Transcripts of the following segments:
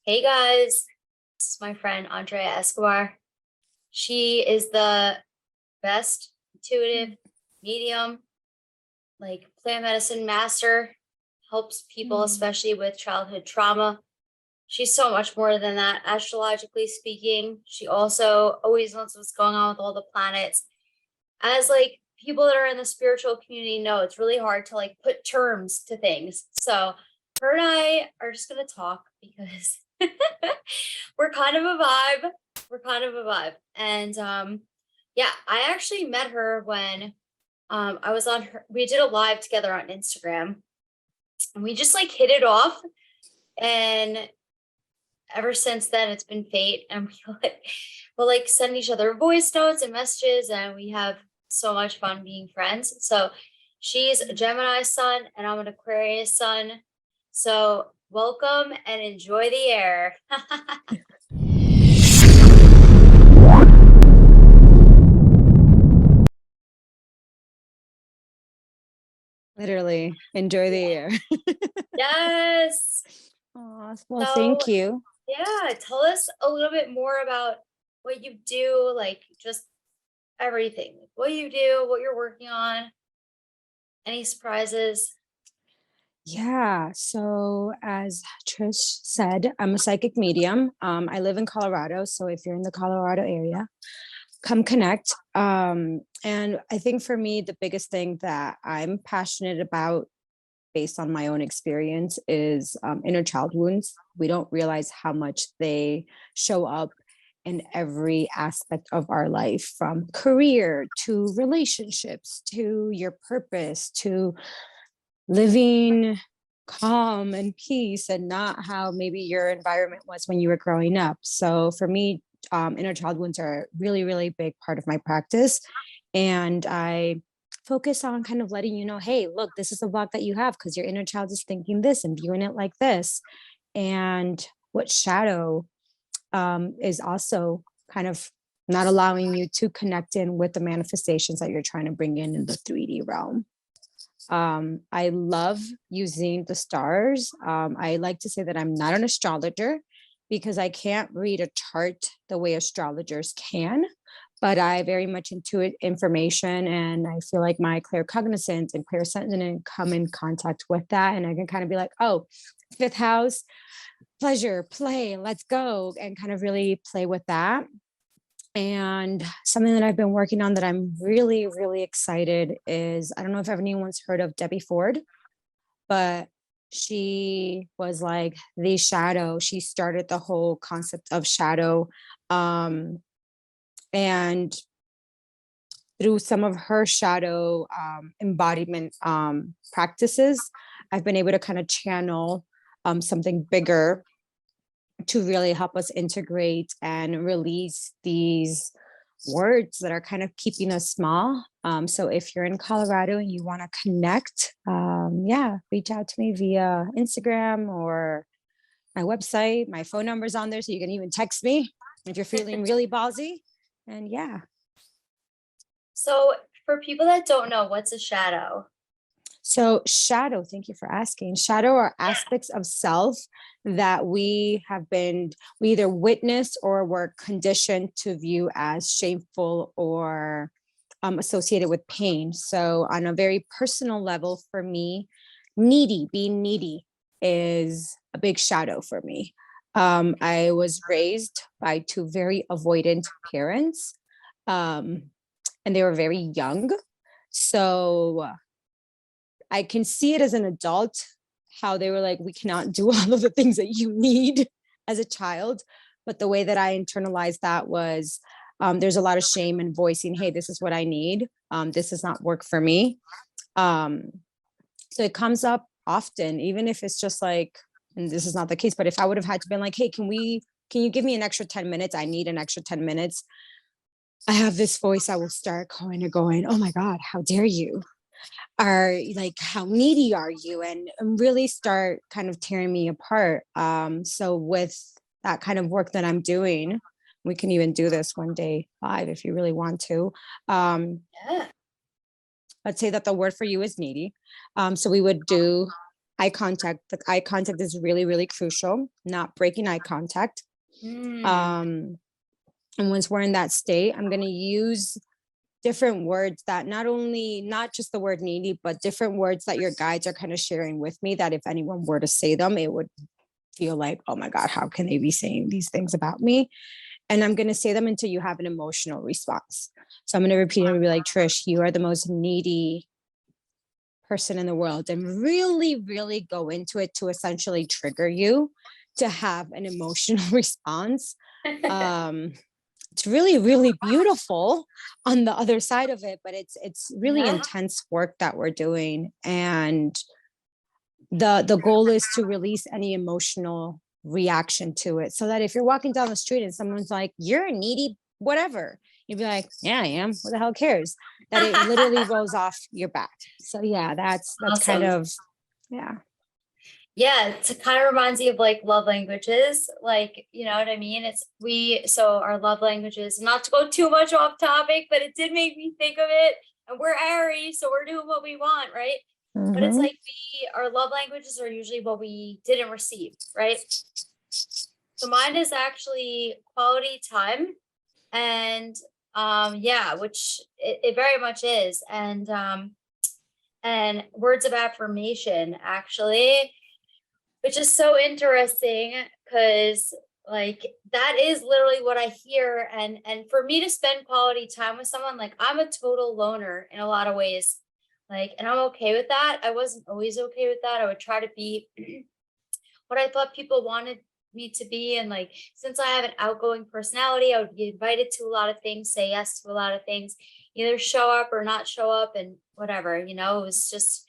Hey guys, this is my friend Andrea Escobar. She is the best intuitive medium, like plant medicine master, helps people, Mm. especially with childhood trauma. She's so much more than that, astrologically speaking. She also always knows what's going on with all the planets. As like people that are in the spiritual community know, it's really hard to like put terms to things. So her and I are just gonna talk because we're kind of a vibe. We're kind of a vibe. And yeah, I actually met her when I was on her, we did a live together on Instagram and we just like hit it off. And ever since then it's been fate and we'll like send each other voice notes and messages and we have so much fun being friends. So she's a Gemini sun and I'm an Aquarius sun. So welcome and enjoy the air. Literally, enjoy the air. Yes. Aw, well, So thank you. yeah, tell us a little bit more about what you do, like just everything, like what you do, what you're working on, any surprises. Yeah, so as Trish said, I'm a psychic medium. I live in Colorado, so if you're in the Colorado area, come connect. And I think for me, the biggest thing that I'm passionate about, based on my own experience, is inner child wounds. We don't realize how much they show up in every aspect of our life, from career to relationships to your purpose to living calm and peace, and not how maybe your environment was when you were growing up. So for me, inner child wounds are a really, really big part of my practice. And I focus on kind of letting you know, hey, look, this is the block that you have because your inner child is thinking this and viewing it like this. And what shadow is also kind of not allowing you to connect in with the manifestations that you're trying to bring in the 3D realm. I love using the stars. I like to say that I'm not an astrologer because I can't read a chart the way astrologers can, but I very much intuit information, and I feel like my claircognizance and clairsentient come in contact with that. And I can kind of be like, oh, fifth house, pleasure, play, let's go, and kind of really play with that. And something that I've been working on that I'm really, really excited is, I don't know if anyone's heard of Debbie Ford, but she was like the shadow. She started the whole concept of shadow. Um, and through some of her shadow embodiment practices, I've been able to kind of channel something bigger to really help us integrate and release these words that are kind of keeping us small. So if you're in Colorado and you want to connect, yeah, reach out to me via Instagram or my website. My phone number's on there, so you can even text me if you're feeling really ballsy. And yeah. So for people that don't know, what's a shadow? So, shadow, thank you for asking. Shadow are aspects of self that we either witnessed or were conditioned to view as shameful or associated with pain. So, on a very personal level, for me, being needy is a big shadow for me. I was raised by two very avoidant parents, um, and they were very young. So, I can see it as an adult how they were like, we cannot do all of the things that you need as a child. But the way that I internalized that was, there's a lot of shame in voicing, hey, this is what I need. This does not work for me. Um, so it comes up often, even if it's just like, and this is not the case, but if I would have had to been like, hey, can you give me an extra 10 minutes? I need an extra 10 minutes. I have this voice I will start going and going, oh my God, how dare you? Are like, how needy are you? And really start kind of tearing me apart. So with that kind of work that I'm doing, we can even do this one day live if you really want to. Yeah. Let's say that the word for you is needy. So we would do eye contact. The eye contact is really, really crucial, not breaking eye contact. And once we're in that state, I'm going to use different words that not just the word needy, but different words that your guides are kind of sharing with me, that if anyone were to say them, it would feel like, oh my God, how can they be saying these things about me? And I'm going to say them until you have an emotional response. So I'm going to repeat it and be like, Trish, you are the most needy person in the world, and really, really go into it to essentially trigger you to have an emotional response. It's really, really beautiful on the other side of it, but it's really intense work that we're doing. And the goal is to release any emotional reaction to it, so that if you're walking down the street and someone's like, you're a needy whatever, you'd be like, yeah, I am. What the hell cares? That it literally rolls off your back. So yeah, that's Awesome. kind of, yeah. Yeah, it kind of reminds me of like love languages, like, you know what I mean? So our love languages, not to go too much off topic, but it did make me think of it. And we're Aries, so we're doing what we want, right? But it's like our love languages are usually what we didn't receive, right? So mine is actually quality time, and which it very much is, and words of affirmation, actually, which is so interesting because like that is literally what I hear. And for me to spend quality time with someone, like I'm a total loner in a lot of ways, like, and I'm okay with that. I wasn't always okay with that. I would try to be what I thought people wanted me to be. And like, since I have an outgoing personality, I would be invited to a lot of things, say yes to a lot of things, either show up or not show up, and whatever, it was just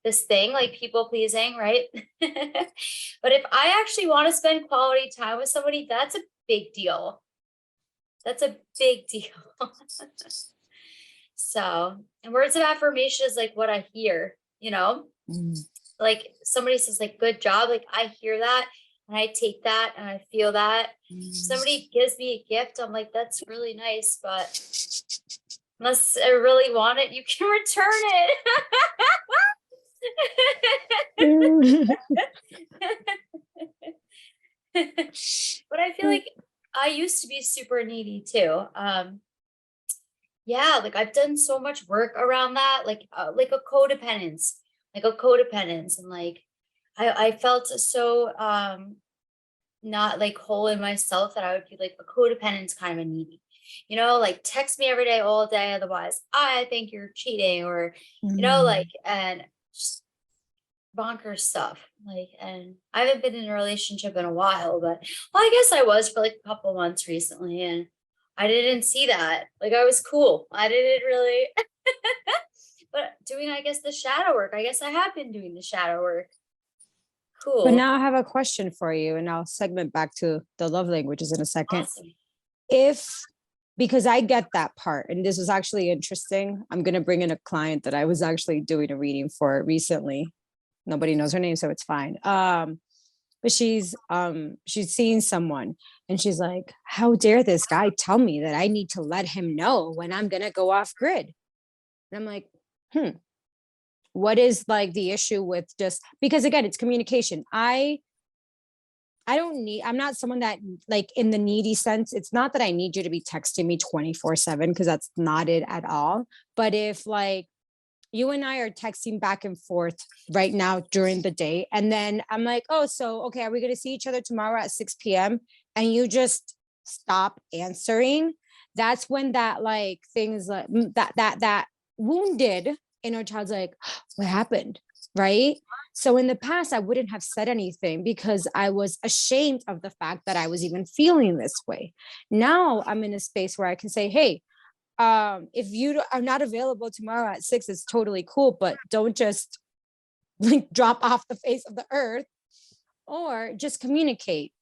this thing, like people pleasing, right? But if I actually want to spend quality time with somebody, that's a big deal. That's a big deal. So, and words of affirmation is like what I hear, like somebody says like, good job. Like I hear that and I take that and I feel that. Somebody gives me a gift, I'm like, that's really nice, but unless I really want it, you can return it. But I feel like I used to be super needy too. Like I've done so much work around that, like a codependence, and like I felt so not like whole in myself that I would be like a codependence kind of a needy, like text me every day, all day, otherwise I think you're cheating, or like, and just bonkers stuff. Like, and I haven't been in a relationship in a while, but well, I guess I was for like a couple months recently, and I didn't see that. Like I was cool. I didn't really but doing, I guess, the shadow work. I guess I have been doing the shadow work. Cool. But now I have a question for you, and I'll segment back to the love languages in a second. Awesome. Because I get that part, and this was actually interesting. I'm going to bring in a client that I was actually doing a reading for recently. Nobody knows her name, so it's fine. But she's seeing someone, and she's like, how dare this guy tell me that I need to let him know when I'm going to go off grid? And I'm like, what is like the issue with just, because again, it's communication. I'm not someone that, like, in the needy sense, it's not that I need you to be texting me 24/7, because that's not it at all. But if like you and I are texting back and forth right now during the day, and then I'm like, oh, so, okay, are we going to see each other tomorrow at 6 p.m.? And you just stop answering. That's when that like things like that wounded inner child's like, what happened? Right? So in the past, I wouldn't have said anything because I was ashamed of the fact that I was even feeling this way. Now I'm in a space where I can say, hey, if you are not available tomorrow at 6, it's totally cool, but don't just like drop off the face of the earth, or just communicate.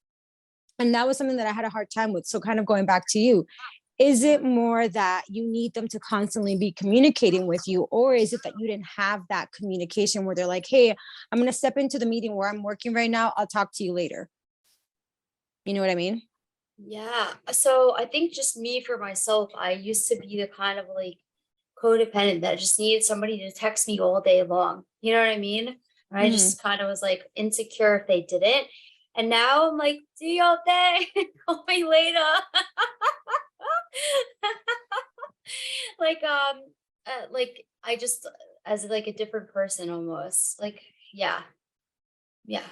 And that was something that I had a hard time with. So kind of going back to you, is it more that you need them to constantly be communicating with you, or is it that you didn't have that communication where they're like, hey, I'm going to step into the meeting where I'm working right now, I'll talk to you later? You know what I mean? Yeah. So I think just me, for myself, I used to be the kind of like codependent that just needed somebody to text me all day long. You know what I mean? And I just kind of was like insecure if they didn't. And now I'm like, do your thing. Call me later. like like I just as like a different person almost. Like, yeah. Yeah.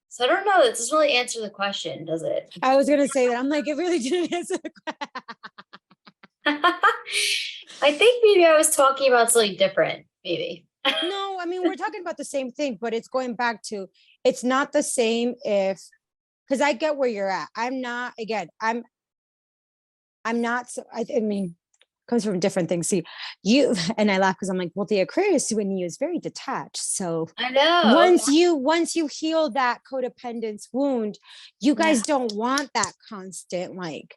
So I don't know. That doesn't really answer the question, does it? I was gonna say that. I'm like, it really didn't answer the question. I think maybe I was talking about something different, maybe. No, I mean, we're talking about the same thing, but it's going back to, it's not the same if, because I get where you're at. I'm not, again, I'm not, so, I mean, comes from different things. See, you, and I laugh because I'm like, well, the Aquarius in you is very detached. So I know. once you heal that codependence wound, you Yeah. guys don't want that constant, like,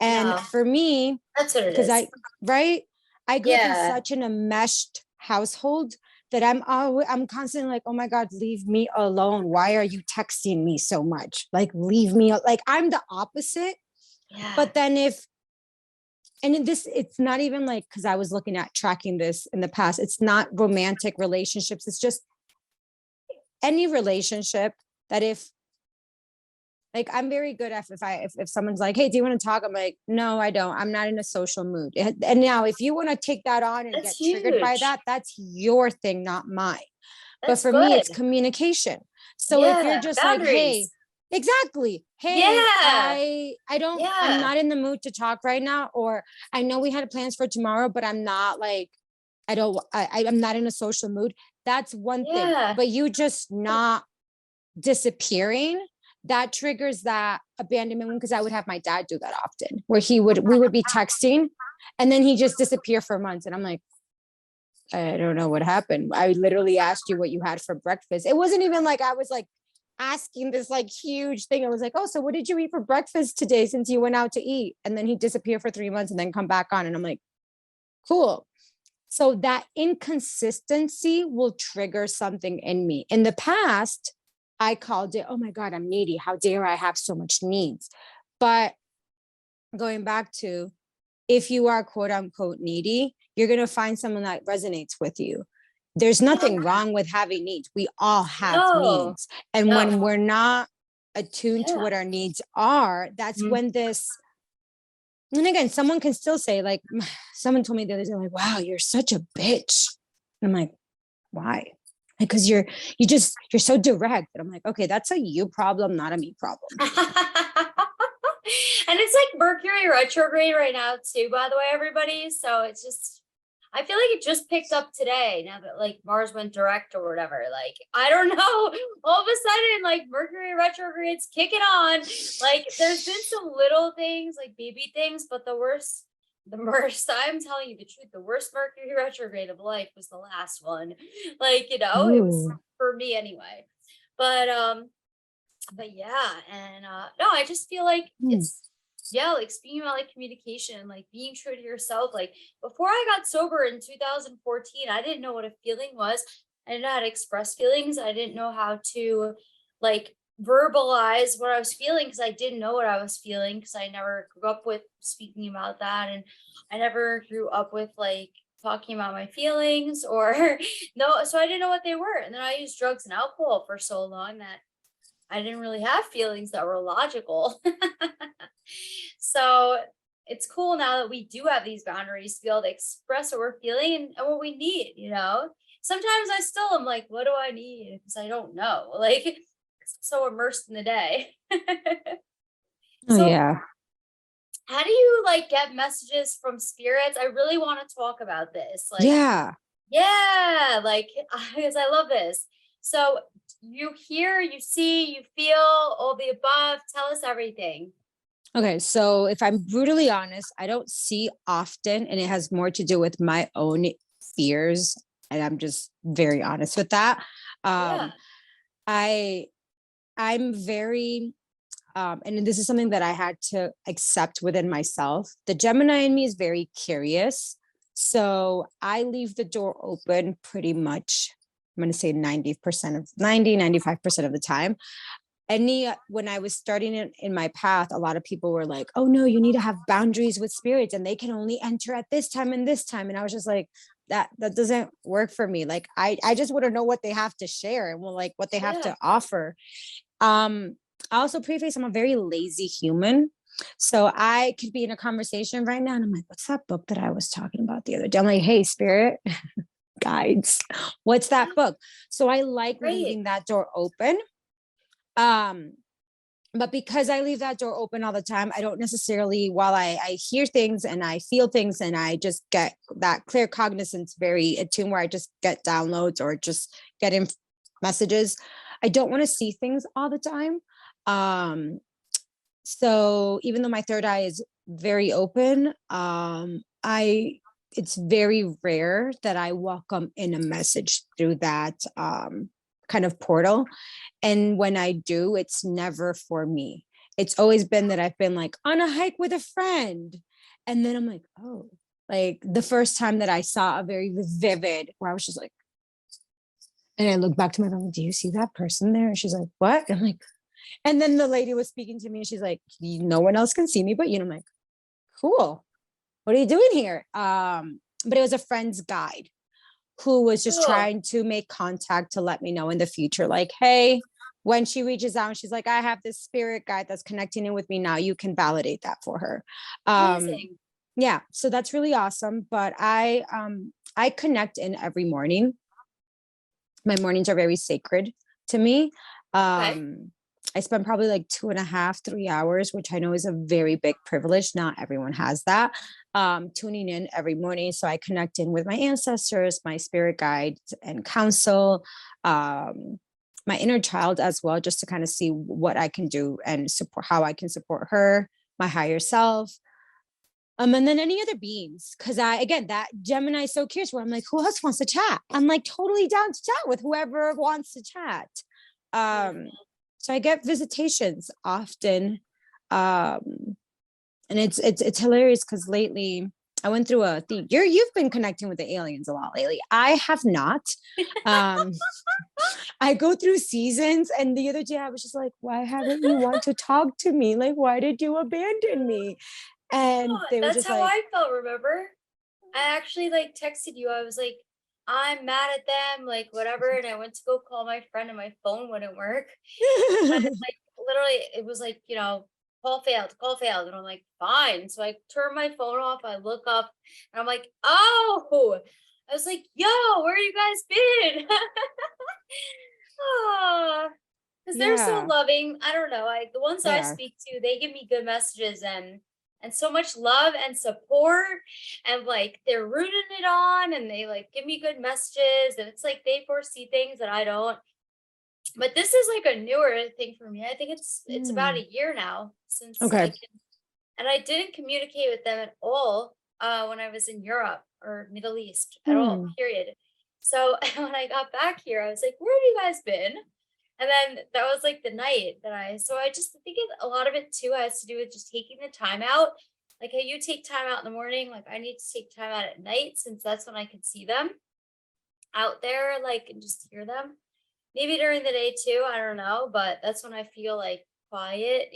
and No, for me, that's what it because is. right, I grew up in Yeah. such an enmeshed household that I'm constantly like, oh my God, leave me alone. Why are you texting me so much? Like, leave me, like, I'm the opposite. Yeah. But then and in this, it's not even like, because I was looking at tracking this in the past, it's not romantic relationships. It's just any relationship that if, like, I'm very good at if someone's like, hey, do you want to talk? I'm like, no, I don't. I'm not in a social mood. And now if you want to take that on and That's get triggered by huge. that, that's your thing, not mine. But That's for me, it's good. communication. So if you're Yeah. just like, hey, Boundaries. exactly. Hey, Yeah. I'm Yeah. not in the mood to talk right now. Or I know we had plans for tomorrow, but I'm not like, I'm not in a social mood. That's one thing. Yeah. But you just not disappearing, that triggers that abandonment because I would have my dad do that often, where we would be texting and then he just disappear for months. And I'm like, I don't know what happened. I literally asked you what you had for breakfast. It wasn't even like I was like asking this like huge thing. I was like, oh, so what did you eat for breakfast today since you went out to eat? And then he'd disappear for 3 months and then come back on. And I'm like, cool. So that inconsistency will trigger something in me. In the past, I called it, oh my God, I'm needy. How dare I have so much needs? But going back to, if you are quote unquote needy, you're going to find someone that resonates with you. There's nothing wrong with having needs. We all have No. needs. And No. when we're not attuned to Yeah. what our needs are, that's when this, and again, someone can still say, like, someone told me the other day, like, wow, you're such a bitch. And I'm like, why? Because you're so direct. And I'm like, okay, that's a you problem, not a me problem. And it's like Mercury retrograde right now too, by the way, everybody. So it's just, I feel like it just picked up today now that like Mars went direct or whatever. Like, I don't know. All of a sudden, like Mercury retrograde's kicking on. Like, there's been some little things, like baby things, but the worst, I'm telling you the truth, the worst Mercury retrograde of life was the last one. Like, it was Ooh. for me anyway. But yeah, and no, I just feel like Hmm. it's, yeah, like speaking about like communication, like being true to yourself. Like before I got sober in 2014, I didn't know what a feeling was. I didn't know how to express feelings. I didn't know how to like verbalize what I was feeling because I didn't know what I was feeling because I never grew up with speaking about that, and I never grew up with like talking about my feelings or no, so I didn't know what they were. And then I used drugs and alcohol for so long that I didn't really have feelings that were logical. So it's cool now that we do have these boundaries to be able to express what we're feeling and what we need, you know? Sometimes I still am like, what do I need? Because I don't know. Like, so immersed in the day. Oh So yeah. how do you like get messages from spirits? I really want to talk about this. Like, Yeah. yeah, like because I love this. So you hear, you see, you feel all the above. Tell us everything. Okay. So if I'm brutally honest, I don't see often, and it has more to do with my own fears. And I'm just very honest with that. Yeah. Um, I I'm very and this is something that I had to accept within myself. The Gemini in me is very curious. So I leave the door open pretty much. I'm going to say 90% of 95% of the time. When I was starting in my path, a lot of people were like, oh no, you need to have boundaries with spirits and they can only enter at this time and this time. And I was just like, that doesn't work for me. Like I just want to know what they have to share and like what they have Yeah. to offer. I also preface I'm a very lazy human. So I could be in a conversation right now and I'm like, what's that book that I was talking about the other day? I'm like, hey, spirit guides, what's that Yeah. book? So I like Great. leaving that door open. Um, but because I leave that door open all the time, I don't necessarily, while I hear things and I feel things and I just get that clear cognizance, very attuned where I just get downloads or just get in messages. I don't want to see things all the time. Um, so even though my third eye is very open, it's very rare that I welcome in a message through that kind of portal. And when I do, it's never for me. It's always been that I've been like on a hike with a friend. And then I'm like, oh, like the first time that I saw a very vivid where I was just like, and I look back to my mom, do you see that person there? And she's like, what? I'm like, and then the lady was speaking to me and she's like, no one else can see me but you. And I'm like, cool. What are you doing here? But it was a friend's guide who was just Cool. trying to make contact to let me know in the future, like, hey, when she reaches out and she's like, I have this spirit guide that's connecting in with me now, you can validate that for her. Amazing. Yeah, so that's really awesome. But I connect in every morning. My mornings are very sacred to me. Okay. I spend probably like 2.5, 3 hours, which I know is a very big privilege. Not everyone has that. Tuning in every morning. So I connect in with my ancestors, my spirit guides and counsel, my inner child as well, just to kind of see what I can do and support, how I can support her, my higher self. And then any other beings, because again, that Gemini is so curious where I'm like, who else wants to chat? I'm like totally down to chat with whoever wants to chat. Um, Beautiful. so I get visitations often. And it's hilarious because lately I went through a thing. You've been connecting with the aliens a lot lately. I have not. Um, I go through seasons, and the other day I was just like, why haven't you want to talk to me? Like, why did you abandon me? And Oh, they were that's just how like, I felt, remember? I actually like texted you. I was like, I'm mad at them, like whatever. And I went to go call my friend and my phone wouldn't work. And like literally it was like, call failed. And I'm like, fine. So I turn my phone off. I look up and I'm like, oh, I was like, yo, where you guys been? Oh, because they're so yeah, loving. I don't know. The ones they I are. speak to, they give me good messages and so much love and support, and like they're rooting it on, and they like give me good messages, and it's like they foresee things that I don't. But this is like a newer thing for me. I think it's about Mm. a year now since I Okay. can, and I didn't communicate with them at all when I was in Europe or Middle East at all. Hmm. Period. So when I got back here, I was like, "Where have you guys been?" And then that was like the night that so I just think a lot of it too has to do with just taking the time out. Like how you take time out in the morning, like I need to take time out at night since that's when I can see them out there, like and just hear them. Maybe during the day too, I don't know, but that's when I feel like quiet.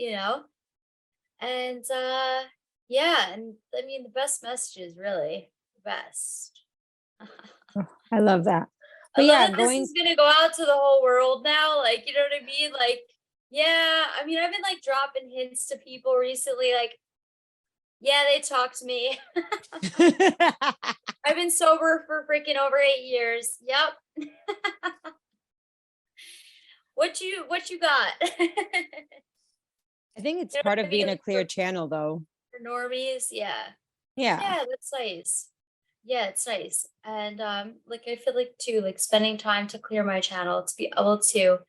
And yeah, and I mean the best messages really the best. Oh, I love that. I But love yeah, that this going. is gonna go out to the whole world now. Like, you know what I mean? Like, yeah, I mean, I've been like dropping hints to people recently, like, yeah, they talk to me. I've been sober for freaking over 8 years. Yep. What you got? You I think it's know what part I of mean? being a Like clear channel, though. for normies, yeah. Yeah. Yeah, that's nice. Yeah, it's nice. And like I feel like too, like spending time to clear my channel to be able to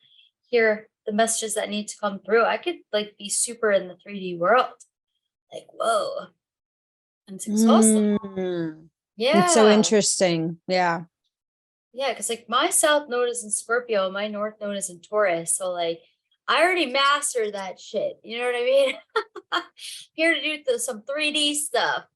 hear the messages that need to come through. I could like be super in the 3D world. Like, whoa. And it's exhausting. Mm. It's so Yeah. interesting. Yeah. Yeah, because like my South Node is in Scorpio, my North Node is in Taurus. So like I already mastered that shit. You know what I mean? Here to do some 3D stuff.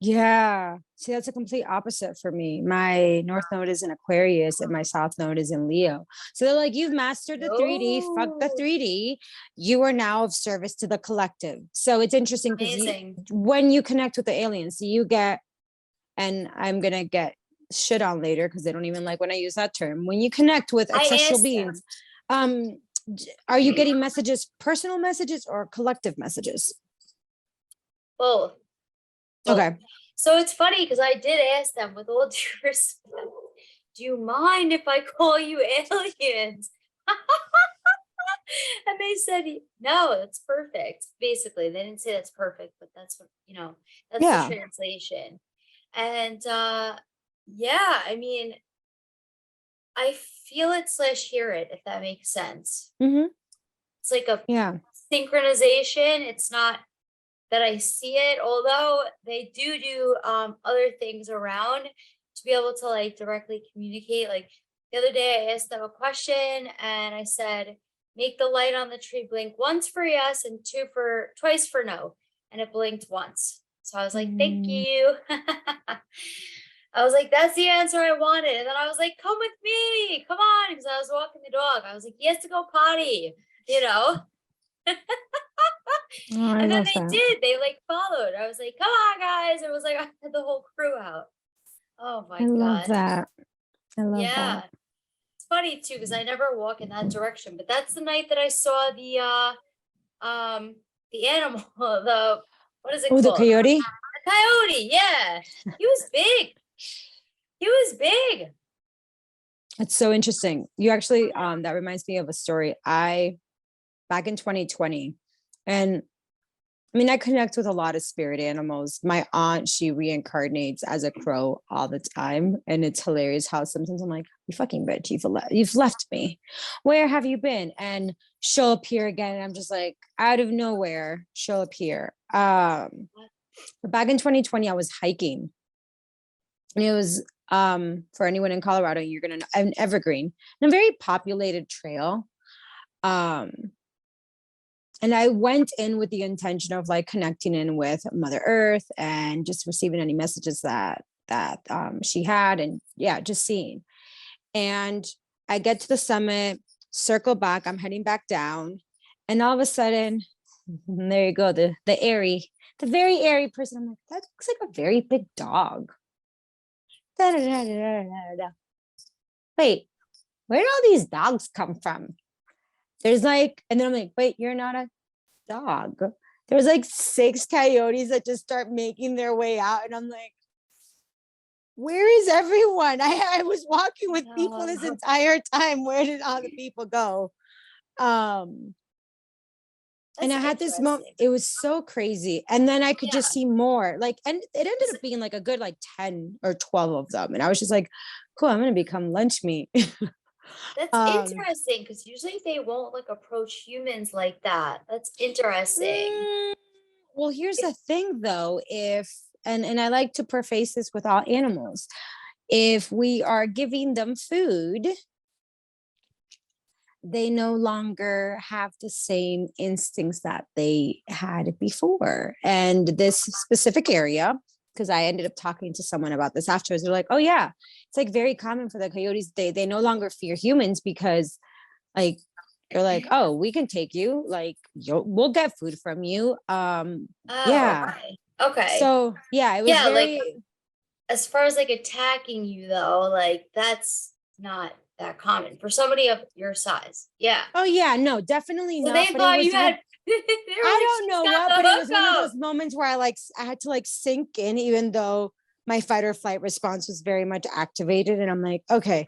Yeah. See, that's a complete opposite for me. My North Node is in Aquarius and my South Node is in Leo. So they're like, you've mastered the 3D, fuck the Oh, 3D. You are now of service to the collective. So it's interesting because amazing. when you connect with the aliens, you get and I'm going to get shit on later because they don't even like when I use that term. When you connect with I ancestral asked beings, are you getting messages, personal messages or collective messages? both. Okay. So it's funny because I did ask them with all due respect, do you mind if I call you aliens? And they said, no, it's perfect. Basically, they didn't say that's perfect, but that's what, that's Yeah. the translation. And yeah, I mean, I feel it / hear it, if that makes sense. Mm-hmm. It's like a Yeah. synchronization. It's not that I see it, although they do other things around to be able to like directly communicate. Like the other day I asked them a question and I said, make the light on the tree blink once for yes and twice for no. And it blinked once. So I was like, thank you. I was like, that's the answer I wanted. And then I was like, come with me, come on. Because I was walking the dog. I was like, he has to go potty, Oh, I And then love they that. did. They like followed. I was like, come on, guys. It was like I had the whole crew out. Oh my I love God. that. I love Yeah. that. It's funny too, because I never walk in that direction. But that's the night that I saw the animal, what is it Oh, the called? coyote? The coyote, yeah. He was big. He was big. It's so interesting. You actually, that reminds me of a story. Back in 2020, and I mean, I connect with a lot of spirit animals. My aunt, she reincarnates as a crow all the time. And it's hilarious how sometimes I'm like, you fucking bitch, you've left me. Where have you been? And she'll appear again. And I'm just like, out of nowhere, she'll appear. But back in 2020, I was hiking. And it was, for anyone in Colorado, you're going to know, an evergreen, and a very populated trail. And I went in with the intention of like connecting in with Mother Earth and just receiving any messages that she had, and yeah, just seeing. And I get to the summit, circle back, I'm heading back down, and all of a sudden, there you go, the very airy person. I'm like, that looks like a very big dog. Da, da, da, da, da, da. Wait, where did all these dogs come from? There's like, and then I'm like, wait, you're not a dog. There was like 6 coyotes that just start making their way out, and I'm like, where is everyone? I was walking with people this entire time. Where did all the people go? And I had this moment, it was so crazy. And then I could just see more, like, and it ended up being like a good like 10 or 12 of them. And I was just like, cool, I'm gonna become lunch meat. That's interesting because usually they won't like approach humans like that. That's interesting. Well, here's the thing though, and I like to preface this with all animals, if we are giving them food, they no longer have the same instincts that they had before. And this specific area, because I ended up talking to someone about this afterwards, they're like, oh yeah, it's like very common for the coyotes. They no longer fear humans because like, they're like, oh, we can take you, like, we'll get food from you. Yeah. Okay. So yeah, it was very, like as far as like attacking you though, like that's not that common for somebody of your size. Yeah. oh yeah, no, definitely So not. they But thought it was you had I don't know what, but it was one of those moments where I had to like sink in, even though my fight or flight response was very much activated. And I'm like, okay.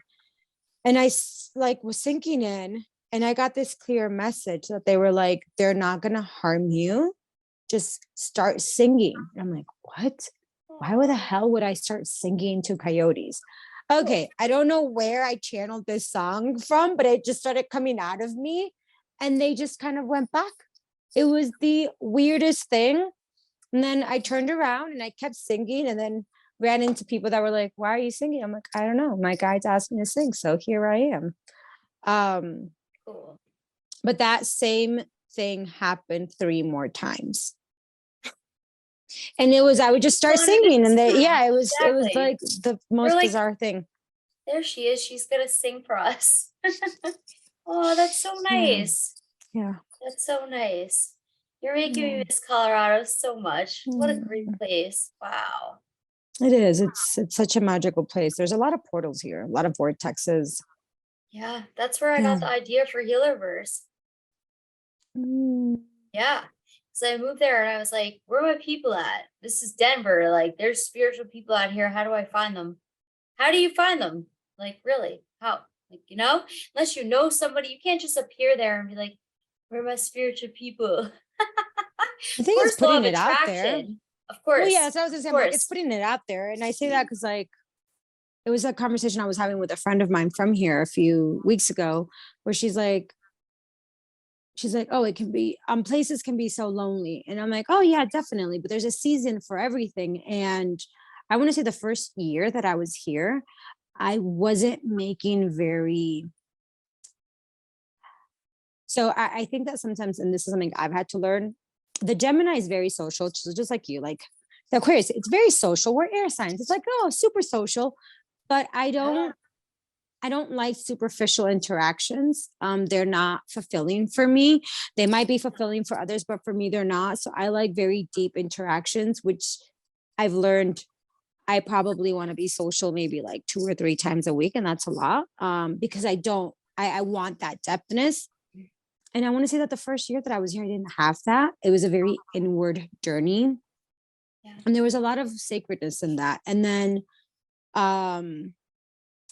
And I like was sinking in, and I got this clear message that they were like, they're not going to harm you. Just start singing. And I'm like, what? Why the hell would I start singing to coyotes? Okay. I don't know where I channeled this song from, but it just started coming out of me, and they just kind of went back. It was the weirdest thing. And then I turned around and I kept singing, and then ran into people that were like, why are you singing? I'm like, I don't know. My guide's asked me to sing. So here I am. Cool. But that same thing happened 3 more times. And I would just start singing. And it was like the most bizarre thing. There she is. She's going to sing for us. Oh, that's so nice. Yeah. That's so nice. You're making me miss Colorado so much. What a great place. Wow. It is. It's such a magical place. There's a lot of portals here, a lot of vortexes. Yeah, that's where I Yeah. got the idea for Healerverse. Mm. Yeah. So I moved there and I was like, where are my people at? This is Denver. Like, there's spiritual people out here. How do I find them? How do you find them? Like, really? How? Like, unless you know somebody, you can't just appear there and be like, where are my spiritual people? Of I think it's course, law putting of it out there. attraction. Of Well, yeah, course. so I was gonna Of say, I'm like, it's course. putting it out there. And I say that because like it was a conversation I was having with a friend of mine from here a few weeks ago, where she's like, oh, it can be places can be so lonely. And I'm like, oh yeah, definitely. But there's a season for everything. And I want to say the first year that I was here, I wasn't making very so I think that sometimes, and this is something I've had to learn, the Gemini is very social, just like you, like the Aquarius, it's very social. We're air signs. It's like, oh, super social. But Yeah. I don't like superficial interactions. They're not fulfilling for me. They might be fulfilling for others, but for me, they're not. So I like very deep interactions, which I've learned I probably want to be social maybe like 2 or 3 times a week, and that's a lot. Because I want that depthness. And I want to say that the first year that I was here, I didn't have that. It was a very inward journey. Yeah. And there was a lot of sacredness in that. And then um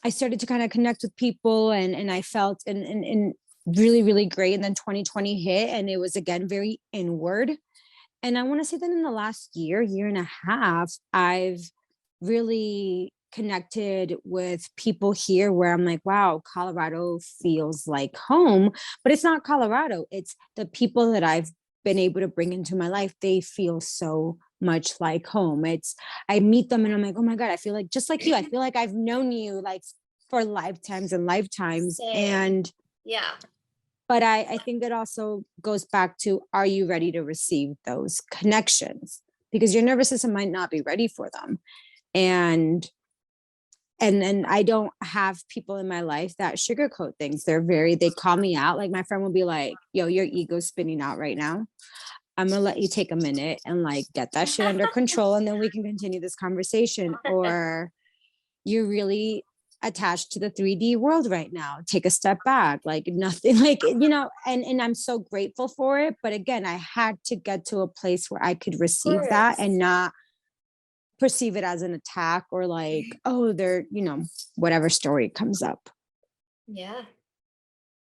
I started to kind of connect with people and I felt and really, really great. And then 2020 hit and it was again very inward. And I want to say that in the last year and a half, I've really connected with people here where I'm like, wow, Colorado feels like home, but it's not Colorado. It's the people that I've been able to bring into my life. They feel so much like home. I meet them and I'm like, oh my God, I feel like just like you. I feel like I've known you like for lifetimes and lifetimes. Same. And Yeah. but I think it also goes back to, are you ready to receive those connections? Because your nervous system might not be ready for them. And then I don't have people in my life that sugarcoat things. They call me out. Like my friend will be like, yo, your ego's spinning out right now. I'm gonna let you take a minute and like get that shit under control and then we can continue this conversation. Or you're really attached to the 3D world right now. Take a step back, like nothing, like, and I'm so grateful for it. But again, I had to get to a place where I could Of receive that and course. not perceive it as an attack or like, oh, they're, whatever story comes up. Yeah.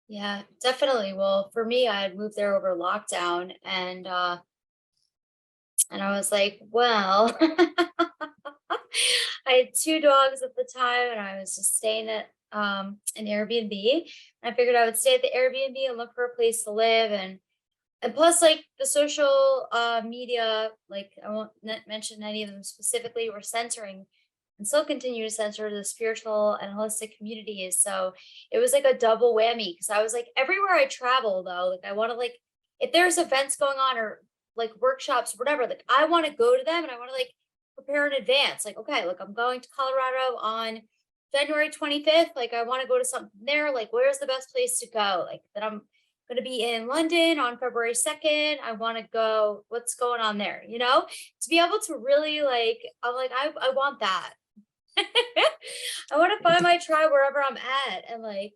Yeah, definitely. Well, for me, I had moved there over lockdown and I was like, well, I had two dogs at the time and I was just staying at an Airbnb. And I figured I would stay at the Airbnb and look for a place to live and plus like the social media, like I won't mention any of them specifically, were censoring and still continue to censor the spiritual and holistic communities. So it was like a double whammy because I was like, everywhere I travel though, like I want to like, if there's events going on or like workshops, whatever, like I want to go to them and I want to like prepare in advance. Like, okay, look, I'm going to Colorado on January 25th. Like I want to go to something there. Like, where's the best place to go? Like that I'm going to be in London on February 2nd. I want to go, what's going on there? To be able to really like, I'm like, I want that. I want to find my tribe wherever I'm at. And like,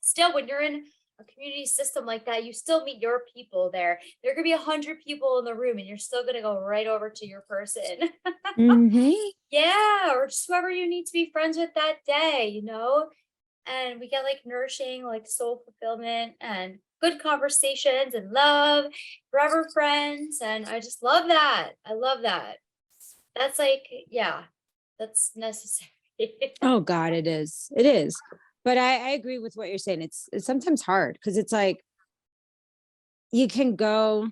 still, when you're in a community system like that, you still meet your people there. There could be 100 people in the room, and you're still gonna go right over to your person. Mm-hmm. Yeah, or just whoever you need to be friends with that day. And we get like nourishing, like soul fulfillment and good conversations and love, forever friends. And I just love that. I love that. That's like, yeah, that's necessary. Oh God, it is. It is. But I agree with what you're saying. It's sometimes hard because it's like you can go.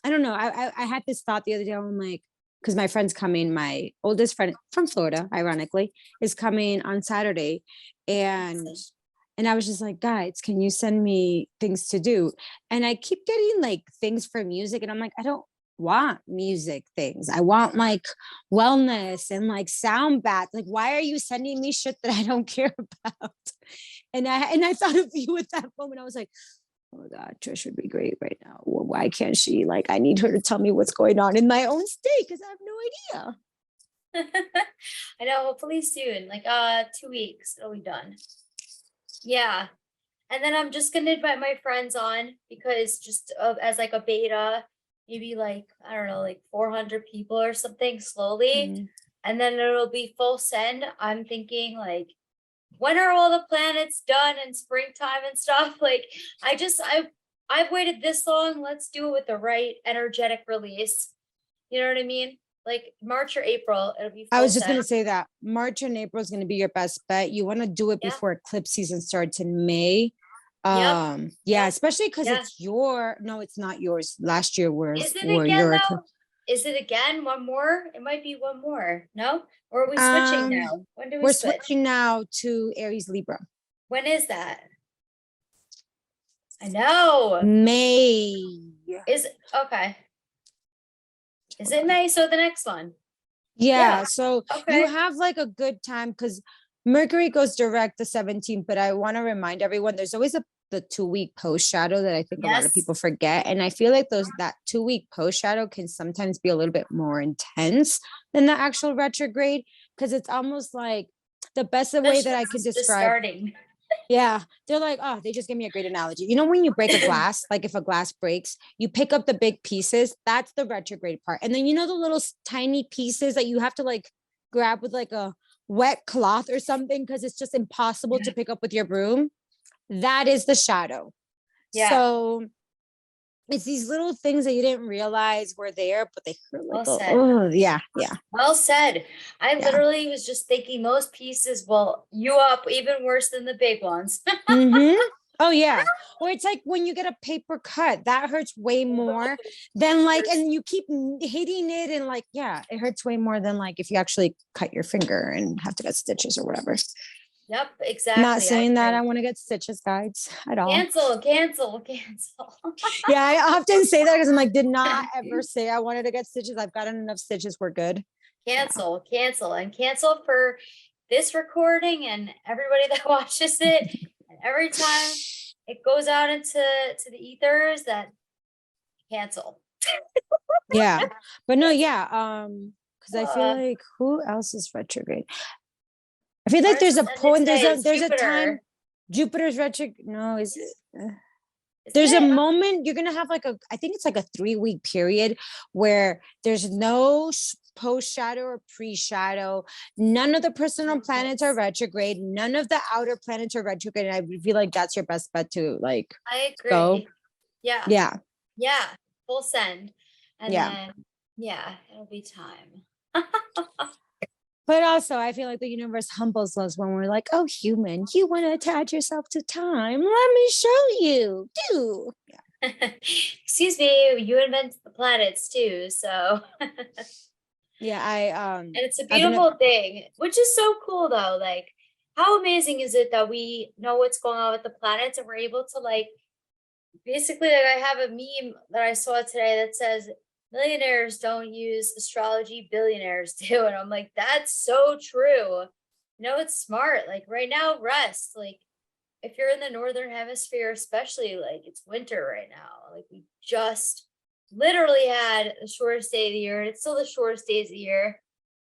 I don't know. I had this thought the other day. I'm like, because my friend's coming. My oldest friend from Florida, ironically, is coming on Saturday, and Awesome. I was just like, guys, can you send me things to do? And I keep getting like things for music, and I'm like, I don't want music things. I want like wellness and like sound baths. Like, why are you sending me shit that I don't care about? And I thought of you at that moment. I was like, oh my God, Trish would be great right now. Well, why can't she? Like, I need her to tell me what's going on in my own state because I have no idea. I know, hopefully soon, like 2 weeks, it'll be done. Yeah. And then I'm just gonna invite my friends on because just as like a beta, maybe like, I don't know, like 400 people or something slowly. Mm. And then it'll be full send. I'm thinking like, when are all the planets done in springtime and stuff? Like, I've waited this long. Let's do it with the right energetic release. You know what I mean? Like March or April, it'll be I full was just going send. to say that March and April is going to be your best bet. You want to do it Yeah. before eclipse season starts in May. Yep. Yeah, Yep. especially because Yeah. it's no, it's not yours. Last year Is it were again your eclipse. though? Is it again one more? It might be one more. No? Or are we switching Um, now? When do we we're switch? switching now to Aries Libra. When is that? I know. May. Is okay. Is it May? So the next one. Yeah, Yeah. so you Okay. have like a good time because Mercury goes direct the 17th, but I want to remind everyone there's always the 2 week post shadow that I think a lot of Yes. people forget. And I feel like that 2 week post shadow can sometimes be a little bit more intense than the actual retrograde because it's almost like the best way Especially that I because can it's just describe. starting. Yeah, they're like, oh, they just gave me a great analogy. You know, when you break a glass, like if a glass breaks, you pick up the big pieces. That's the retrograde part. And then you know the little tiny pieces that you have to like grab with like a wet cloth or something because it's just impossible to pick up with your broom. That is the shadow. Yeah. So it's these little things that you didn't realize were there, but they hurt like, Well said. oh, yeah, yeah, Well said. I yeah. literally was just thinking those pieces will you up even worse than the big ones. Mm-hmm. Oh yeah. Or it's like when you get a paper cut, that hurts way more than like, and you keep hitting it and like, yeah, it hurts way more than like if you actually cut your finger and have to get stitches or whatever. Yep, Not exactly. I saying that I agree. want to get stitches, guys, at all. Cancel, cancel, cancel. Yeah, I often say that because I'm like, did not ever say I wanted to get stitches. I've gotten enough stitches. We're good. Yeah. Cancel, cancel, and cancel for this recording and everybody that watches it. And every time it goes out into the ethers, that cancel. Yeah. But no, yeah. Because I feel Uh, like who else is retrograde? I feel like Mars there's is a ending point, today. It's there's a time Jupiter. Jupiter's retrograde. No, is it? Isn't There's a it? moment you're gonna have like I think it's like a 3 week period where there's no post shadow or pre shadow. None of the personal planets are retrograde. None of the outer planets are retrograde. And I feel like that's your best bet to like I go. agree. Yeah. Yeah, Yeah. Full send. And yeah. then, yeah, it'll be time. But also, I feel like the universe humbles us when we're like, "Oh, human, you want to attach yourself to time? Let me show you." Do. Excuse me, you invented the planets too, so Yeah, and it's a I've been. beautiful thing, which is so cool though. Like, how amazing is it that we know what's going on with the planets and we're able to like basically like I have a meme that I saw today that says millionaires don't use astrology, billionaires do. And I'm like, that's so true. It's smart. Like right now, rest. Like if you're in the northern hemisphere, especially like it's winter right now. Like we just literally had the shortest day of the year, and it's still the shortest days of the year,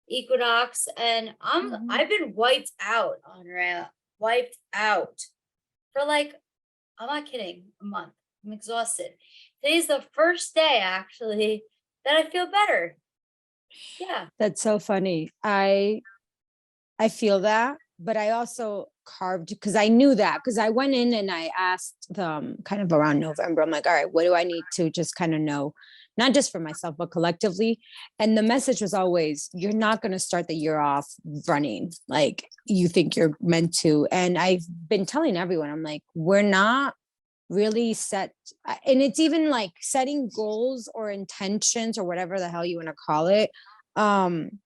equinox, and Mhm. I've been wiped out, Andrea, wiped out for like I'm not kidding, a month. I'm exhausted. Today's the first day actually that I feel better. Yeah. That's so funny. I feel that, but I also carved because I knew that because I went in and I asked them kind of around November. I'm like, all right, what do I need to just kind of know, not just for myself, but collectively? And the message was always, you're not going to start the year off running like you think you're meant to. And I've been telling everyone, I'm like, we're not really set. And it's even like setting goals or intentions or whatever the hell you want to call it. Um,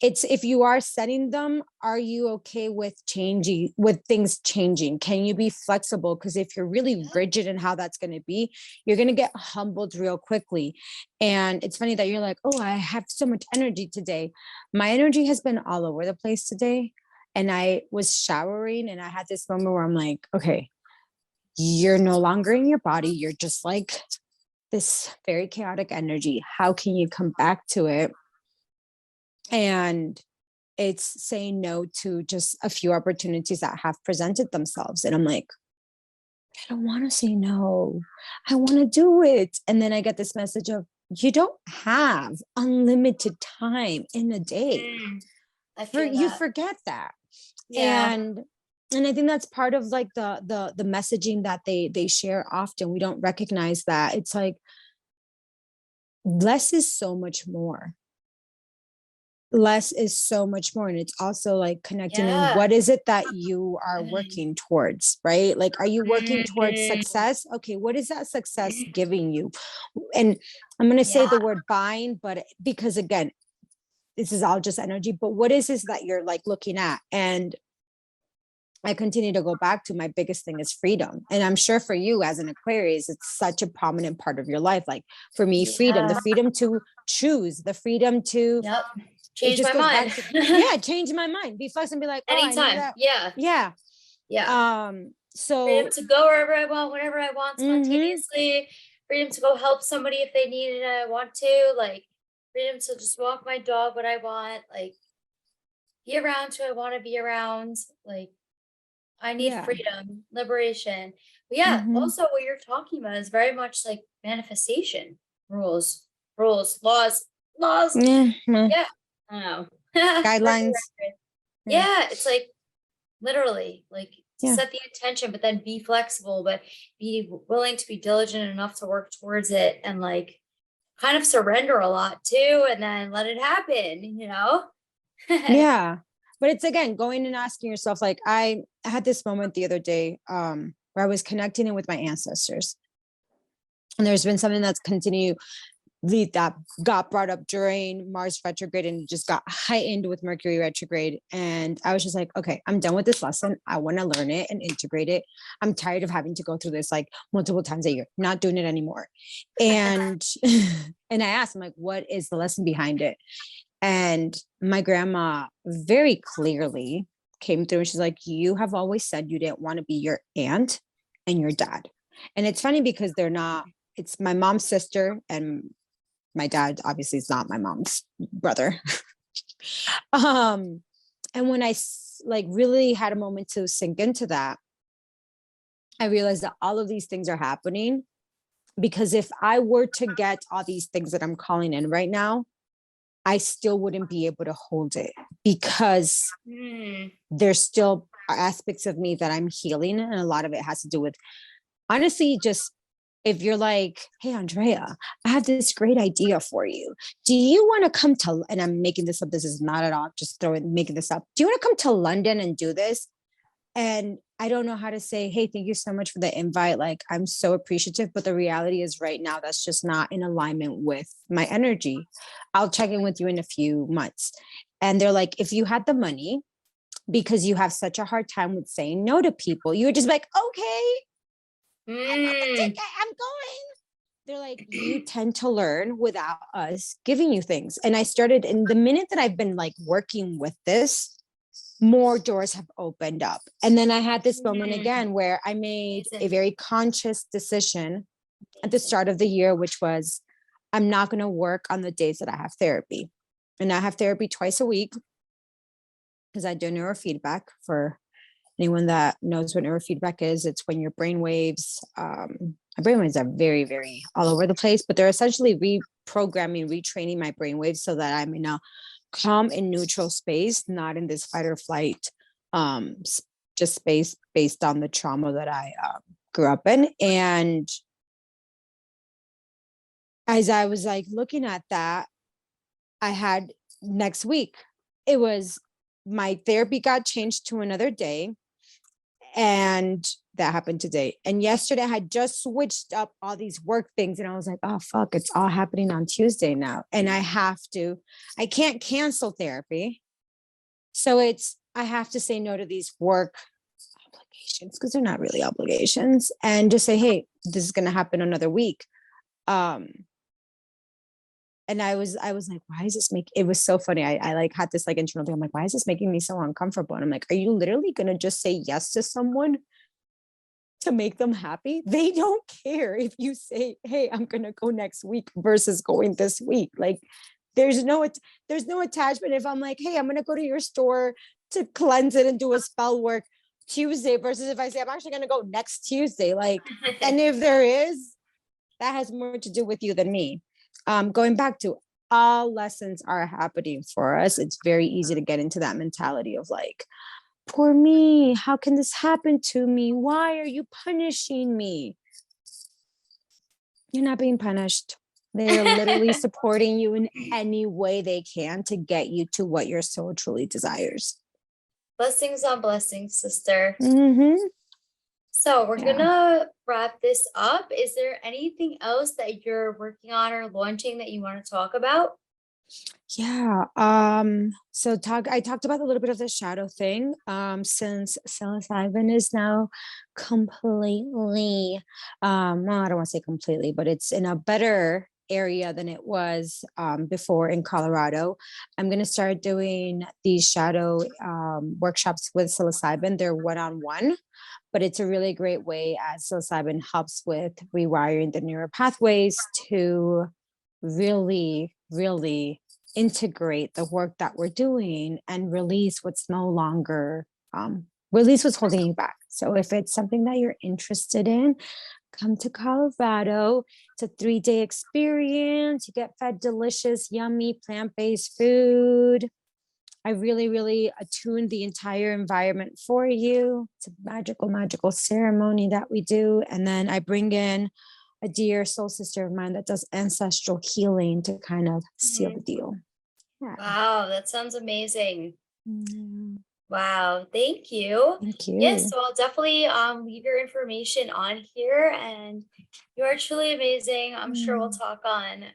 it's if you are setting them, are you okay with changing, with things changing? Can you be flexible? Because if you're really Yeah. rigid in how that's going to be, you're going to get humbled real quickly. And it's funny that you're like, oh, I have so much energy today. My energy has been all over the place today. And I was showering and I had this moment where I'm like, okay, you're no longer in your body. You're just like this very chaotic energy. How can you come back to it And it's saying no to just a few opportunities that have presented themselves. And I'm like, I don't want to say no. I want to do it. And then I get this message of, you don't have unlimited time in a day. I feel You that. forget that. Yeah. And I think that's part of like the messaging that they share often. We don't recognize that. It's like less is so much more. Less is so much more. And it's also like connecting in Yeah. what is it that you are working towards, right? Like, are you working towards success? Okay, what is that success giving you? And I'm going to say Yeah. the word buying, but because again, this is all just energy, but what is this that you're like looking at? And I continue to go back to my biggest thing is freedom. And I'm sure for you as an Aquarius, it's such a prominent part of your life. Like for me, freedom, the Yeah. freedom to choose, the freedom to, Yep. it Change just my goes mind. back to, yeah, change my mind, be flexible and be like, oh, I know Anytime. that. Yeah. Yeah. Yeah. Freedom So, to go wherever I want, whenever I want, mm-hmm, spontaneously. Freedom to go help somebody if they need it and I want to. Like freedom to just walk my dog when I want. Like be around who I want to be around. Like I need yeah. freedom, liberation. But yeah, Mm-hmm. also what you're talking about is very much like manifestation rules, rules, laws, laws. Yeah. Yeah. I don't know. Mercury Guidelines. retrograde. Yeah. Yeah, it's like literally like to Yeah. set the intention, but then be flexible, but be willing to be diligent enough to work towards it and like kind of surrender a lot too, and then let it happen, you know? Yeah. But it's again going and asking yourself, like I had this moment the other day where I was connecting in with my ancestors. And there's been something that's continued that got brought up during Mars retrograde and just got heightened with Mercury retrograde. And I was just like, okay, I'm done with this lesson. I want to learn it and integrate it. I'm tired of having to go through this like multiple times a year, not doing it anymore. And and I asked him like, what is the lesson behind it? And my grandma very clearly came through and she's like, you have always said you didn't want to be your aunt and your dad. And it's funny because they're not, it's my mom's sister and my dad obviously is not my mom's brother. um, and when I like really had a moment to sink into that, I realized that all of these things are happening because if I were to get all these things that I'm calling in right now, I still wouldn't be able to hold it because there's still aspects of me that I'm healing. And a lot of it has to do with honestly, just if you're like, hey, Andrea, I have this great idea for you. Do you want to come to, and I'm making this up. This is not at all, just making this up. Do you want to come to London and do this? And I don't know how to say, hey, thank you so much for the invite. Like, I'm so appreciative. But the reality is right now, that's just not in alignment with my energy. I'll check in with you in a few months. And they're like, if you had the money, because you have such a hard time with saying no to people, you would just be like, okay, I bought the ticket, I'm going. They're like, you tend to learn without us giving you things. And I started, and the minute that I've been like working with this, more doors have opened up. And then I had this moment again where I made a very conscious decision at the start of the year, which was I'm not going to work on the days that I have therapy. And I have therapy twice a week because I do neurofeedback. For anyone that knows what neurofeedback is, it's when your brain waves, my brain waves are very, very all over the place, but they're essentially reprogramming, retraining my brain waves so that I'm in a calm and neutral space, not in this fight or flight, just space based on the trauma that I grew up in. And as I was like looking at that, I had next week, it was my therapy got changed to another day. And that happened today. And yesterday I had just switched up all these work things. And I was like, oh, fuck, it's all happening on Tuesday now. And I can't cancel therapy. So I have to say no to these work obligations because they're not really obligations and just say, hey, this is going to happen another week. And I was like, why is this it was so funny. I like had this like internal thing. I'm like, why is this making me so uncomfortable? And I'm like, are you literally going to just say yes to someone to make them happy? They don't care if you say, hey, I'm going to go next week versus going this week. Like there's no attachment. If I'm like, hey, I'm gonna go to your store to cleanse it and do a spell work Tuesday, versus if I say I'm actually gonna go next Tuesday. Like, and if there is, that has more to do with you than me. Going back to all lessons are happening for us. It's very easy to get into that mentality of like, poor me, how can this happen to me? Why are you punishing me? You're not being punished. They are literally supporting you in any way they can to get you to what your soul truly desires. Blessings on blessings, sister. Mm-hmm. So we're Yeah. gonna wrap this up. Is there anything else that you're working on or launching that you want to talk about? Yeah. So I talked about a little bit of the shadow thing. Since psilocybin is now completely, no, I don't want to say completely, but it's in a better area than it was before in Colorado. I'm gonna start doing these shadow workshops with psilocybin. They're one-on-one, but it's a really great way as psilocybin helps with rewiring the neural pathways to really, really integrate the work that we're doing and release what's no longer release what's holding you back. So if it's something that you're interested in, come to Colorado. It's a 3-day experience. You get fed delicious, yummy, plant-based food. I really, really attune the entire environment for you. It's a magical, magical ceremony that we do. And then I bring in a dear soul sister of mine that does ancestral healing to kind of seal the deal. Yeah. Wow, that sounds amazing. Mm, Wow, thank you. thank Yes, you. so I'll definitely leave your information on here, and you are truly amazing. I'm sure we'll Mm, talk on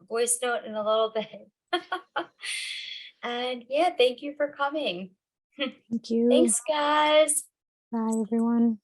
voice note in a little bit. And yeah, thank you for coming. thank you. Thanks, guys. Bye, everyone.